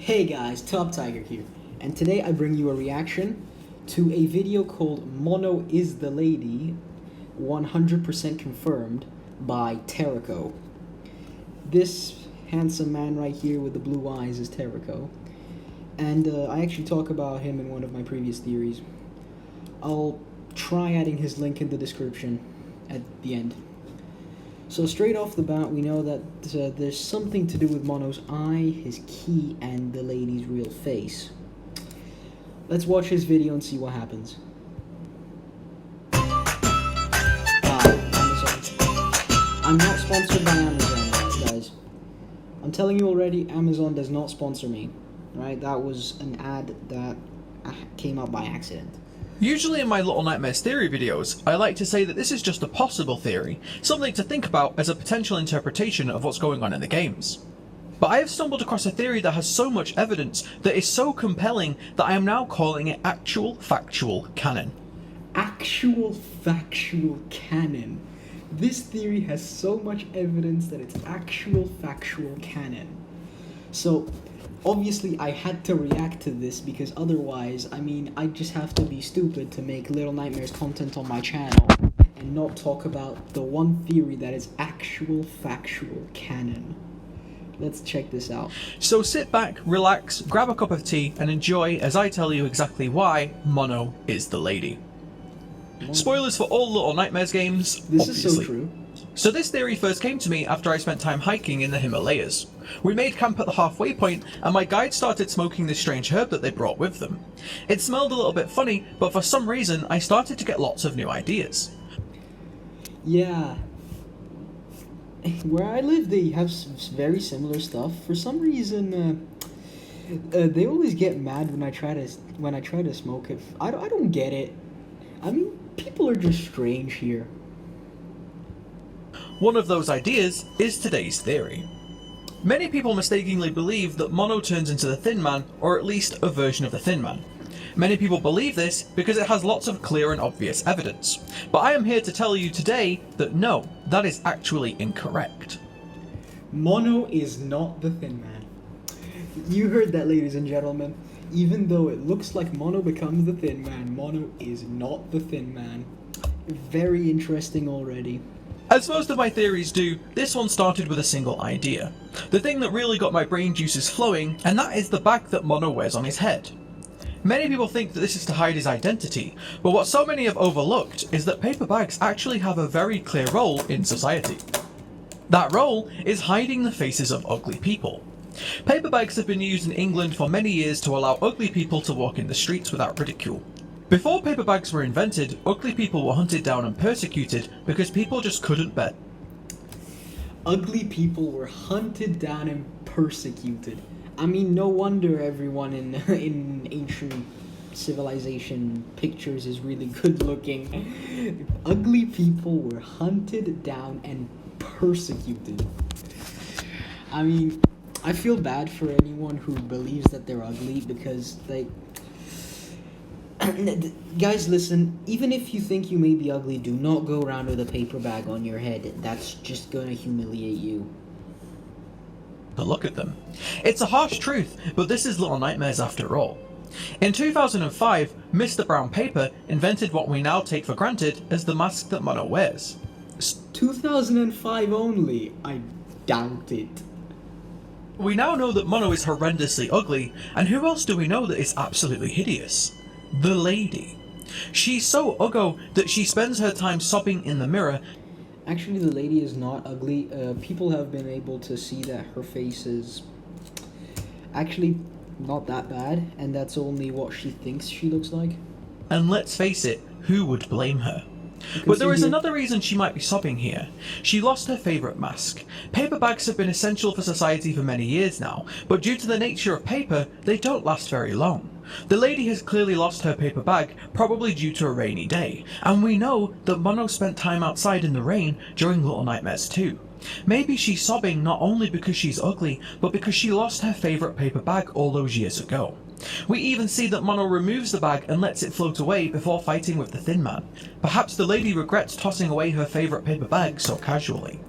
Hey guys, Top Tiger here, and today I bring you a reaction to a video called Mono is the Lady, 100% confirmed by Tericho. This handsome man right here with the blue eyes is Tericho, and I actually talk about him in one of my previous theories. I'll try adding his link in the description at the end. So straight off the bat, we know that there's something to do with Mono's eye, his key, and the lady's real face. Let's watch his video and see what happens. Amazon. I'm not sponsored by Amazon, guys. I'm telling you already, Amazon does not sponsor me. Right? That was an ad that came out by accident. Usually in my Little Nightmares theory videos, I like to say that this is just a possible theory, something to think about as a potential interpretation of what's going on in the games. But I have stumbled across a theory that has so much evidence that is so compelling that I am now calling it actual factual canon. Actual factual canon. This theory has so much evidence that it's actual factual canon. So, obviously, I had to react to this because otherwise, I just have to be stupid to make Little Nightmares content on my channel and not talk about the one theory that is actual factual canon. Let's check this out. So sit back, relax, grab a cup of tea, and enjoy as I tell you exactly why Mono is the lady. Spoilers for all Little Nightmares games, This obviously. is so true. So this theory first came to me after I spent time hiking in the Himalayas. We made camp at the halfway point, and my guide started smoking this strange herb that they brought with them. It smelled a little bit funny, but for some reason I started to get lots of new ideas. Yeah. Where I live, they have very similar stuff. For some reason, they always get mad when I try to smoke it. I don't get it. People are just strange here. One of those ideas is today's theory. Many people mistakenly believe that Mono turns into the Thin Man, or at least a version of the Thin Man. Many people believe this because it has lots of clear and obvious evidence. But I am here to tell you today that no, that is actually incorrect. Mono is not the Thin Man. You heard that, ladies and gentlemen. Even though it looks like Mono becomes the Thin Man, Mono is not the Thin Man. Very interesting already. As most of my theories do, this one started with a single idea. The thing that really got my brain juices flowing, and that is the bag that Mono wears on his head. Many people think that this is to hide his identity, but what so many have overlooked is that paper bags actually have a very clear role in society. That role is hiding the faces of ugly people. Paper bags have been used in England for many years to allow ugly people to walk in the streets without ridicule. Before paper bags were invented, ugly people were hunted down and persecuted because people just couldn't bear. Ugly people were hunted down and persecuted. No wonder everyone in ancient civilization pictures is really good looking. Ugly people were hunted down and persecuted. I feel bad for anyone who believes that they're ugly because, guys, listen, even if you think you may be ugly, do not go around with a paper bag on your head. That's just gonna humiliate you. To look at them. It's a harsh truth, but this is Little Nightmares after all. In 2005, Mr. Brown Paper invented what we now take for granted as the mask that Mono wears. 2005 only? I doubt it. We now know that Mono is horrendously ugly, and who else do we know that is absolutely hideous? The lady. She's so uggo that she spends her time sobbing in the mirror. Actually, the lady is not ugly. People have been able to see that her face is actually not that bad, and that's only what she thinks she looks like. And let's face it, who would blame her? But there is another reason she might be sobbing here. She lost her favourite mask. Paper bags have been essential for society for many years now, but due to the nature of paper, they don't last very long. The lady has clearly lost her paper bag, probably due to a rainy day, and we know that Mono spent time outside in the rain during Little Nightmares 2. Maybe she's sobbing not only because she's ugly, but because she lost her favourite paper bag all those years ago. We even see that Mono removes the bag and lets it float away before fighting with the Thin Man. Perhaps the lady regrets tossing away her favourite paper bag so casually.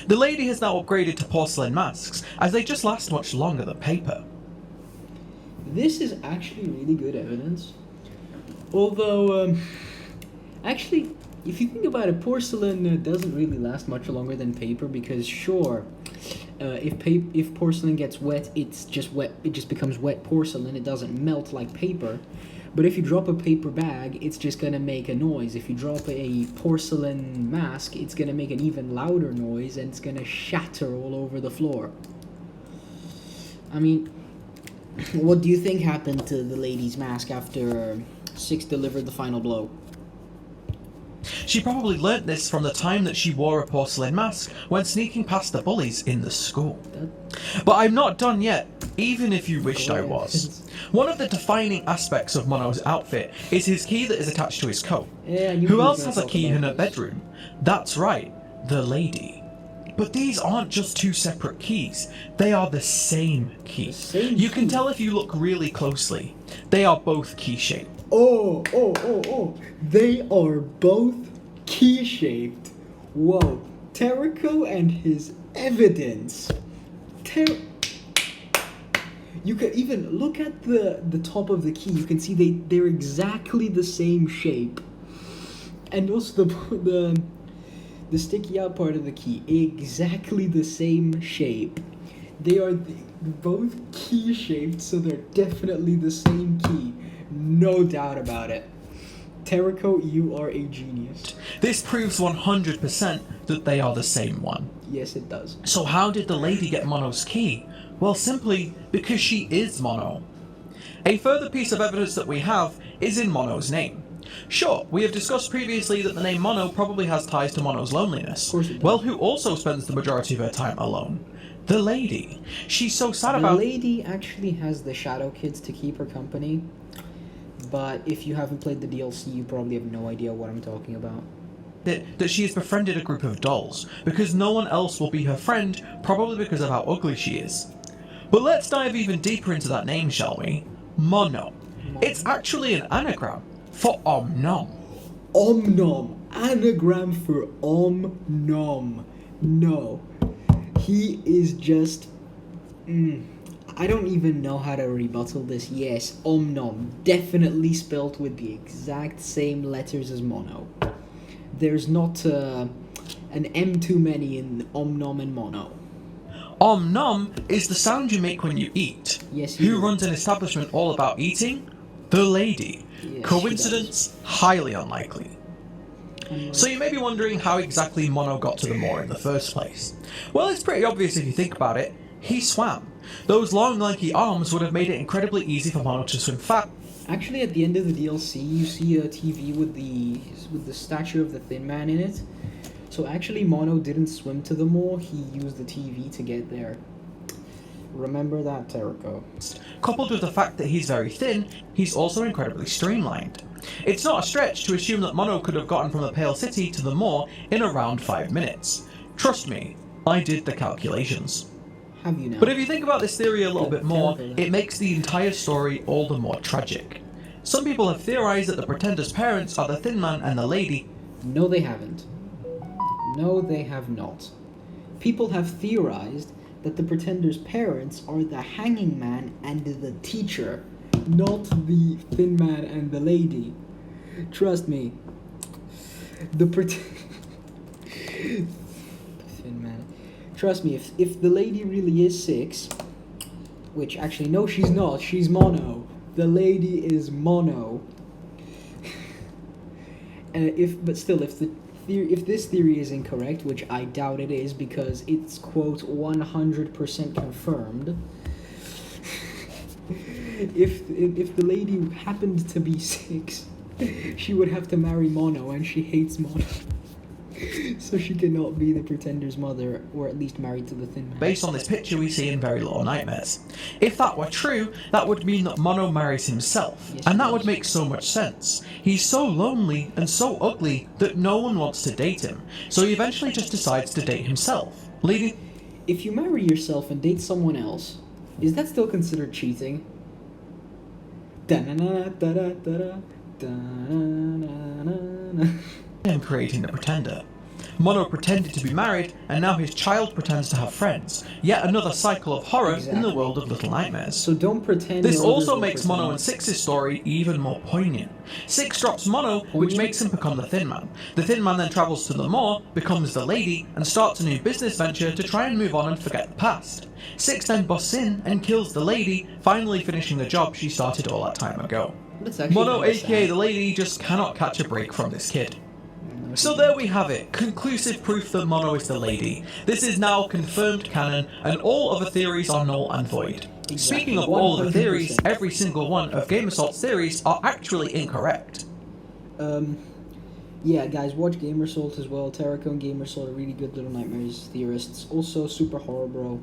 The lady has now upgraded to porcelain masks, as they just last much longer than paper. This is actually really good evidence. Although, actually, if you think about it, porcelain doesn't really last much longer than paper because, sure, if porcelain gets wet, it's just wet. It just becomes wet porcelain. It doesn't melt like paper. But if you drop a paper bag, it's just gonna make a noise. If you drop a porcelain mask, it's gonna make an even louder noise and it's gonna shatter all over the floor. I mean, what do you think happened to the lady's mask after Six delivered the final blow? She probably learnt this from the time that she wore a porcelain mask when sneaking past the bullies in the school. But I'm not done yet, even if you wished I was. One of the defining aspects of Mono's outfit is his key that is attached to his coat. Who else has a key in her bedroom? That's right, the lady. But these aren't just two separate keys, they are the same key. You can tell if you look really closely. They are both key-shaped. Oh, they are both key-shaped. Whoa, Tericho and his evidence. You can even look at the top of the key. You can see they're exactly the same shape. And also the sticky out part of the key, exactly the same shape. They are both key-shaped, so they're definitely the same key. No doubt about it. Tericho, you are a genius. This proves 100% that they are the same one. Yes, it does. So how did the lady get Mono's key? Well, simply because she is Mono. A further piece of evidence that we have is in Mono's name. Sure, we have discussed previously that the name Mono probably has ties to Mono's loneliness. Of course it does. Well, who also spends the majority of her time alone? The lady. She's so sad about... The lady actually has the Shadow Kids to keep her company. But if you haven't played the DLC, you probably have no idea what I'm talking about. That she has befriended a group of dolls, because no one else will be her friend, probably because of how ugly she is. But let's dive even deeper into that name, shall we? Mono. It's actually an anagram for Om Nom. Om Nom. Anagram for Om Nom. No. He is just... I don't even know how to rebuttal this. Yes, Om Nom. Definitely spelled with the exact same letters as Mono. There's not an M too many in Om Nom and Mono. Om Nom is the sound you make when you eat. Yes, Who runs an establishment all about eating? The lady. Yes, Coincidence? Highly unlikely. So you may be wondering how exactly Mono got to the moor in the first place. Well, it's pretty obvious if you think about it. He swam. Those long, lanky arms would have made it incredibly easy for Mono to swim fast. Actually, at the end of the DLC, you see a TV with the statue of the Thin Man in it. So actually, Mono didn't swim to the moor. He used the TV to get there. Remember that, Tericho. Coupled with the fact that he's very thin, he's also incredibly streamlined. It's not a stretch to assume that Mono could have gotten from the Pale City to the moor in around 5 minutes. Trust me, I did the calculations. Have you now? But if you think about this theory a little bit more, it makes the entire story all the more tragic. Some people have theorized that the Pretender's parents are the Thin Man and the lady. No, they haven't. No, they have not. People have theorized that the Pretender's parents are the Hanging Man and the teacher, not the Thin Man and the lady. Trust me. The Thin Man. Trust me, if the lady really is 6, which actually, no, she's not. She's Mono. The lady is Mono. If this theory is incorrect, which I doubt it is because it's, quote, 100% confirmed, if the lady happened to be 6, she would have to marry Mono, and she hates Mono. So she cannot be the Pretender's mother, or at least married to the Thin Man. Based on this picture we see in Very Little Nightmares. If that were true, that would mean that Mono marries himself, Yes, and that he would does. make so much sense. He's so lonely and so ugly that no one wants to date him, so he eventually just decides to date himself, leading... If you marry yourself and date someone else, is that still considered cheating? Da-na-na-da-da-da-da, da-na-na-na-na. and creating the Pretender. Mono pretended to be married, and now his child pretends to have friends. Yet another cycle of horror in the world of Little Nightmares. So don't pretend. This also makes Mono and Six's story even more poignant. Six drops Mono, which makes him become the Thin Man. The Thin Man then travels to the moor, becomes the lady, and starts a new business venture to try and move on and forget the past. Six then busts in and kills the lady, finally finishing the job she started all that time ago. Mono, aka the lady, just cannot catch a break from this kid. So there we have it, conclusive proof that Mono is the lady. This is now confirmed canon, and all other theories are null and void. Speaking of all the theories, every single one of Game Assault's theories are actually incorrect. Yeah, guys, watch Game Assault as well. Tericho and Game Assault are really good Little Nightmares theorists. Also, Super Horror Bro.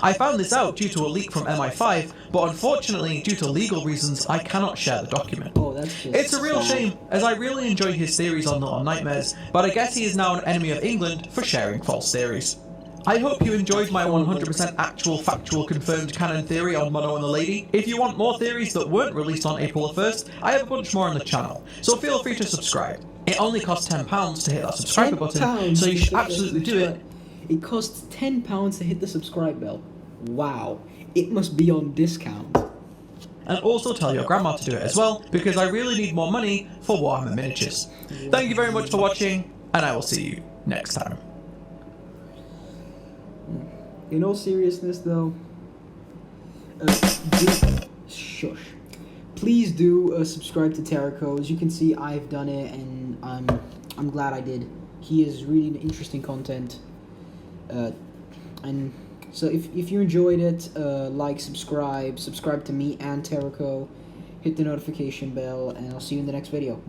I found this out due to a leak from MI5, but unfortunately, due to legal reasons, I cannot share the document. Oh, that's just It's a real shame, as I really enjoy his theories on Little Nightmares, but I guess he is now an enemy of England for sharing false theories. I hope you enjoyed my 100% actual, factual, confirmed canon theory on Mono and the Lady. If you want more theories that weren't released on April the 1st, I have a bunch more on the channel, so feel free to subscribe. It only costs £10 to hit that subscriber button, so you should absolutely do it. It costs £10 to hit the subscribe bell. Wow, it must be on discount. And also tell your grandma to do it as well, because I really need more money for Warhammer miniatures. Thank you very much for watching, and I will see you next time. In all seriousness, though, shush. Please do subscribe to Tericho. As you can see, I've done it, and I'm glad I did. He is really interesting content. And so if you enjoyed it, like, subscribe to me and Tericho, hit the notification bell, and I'll see you in the next video.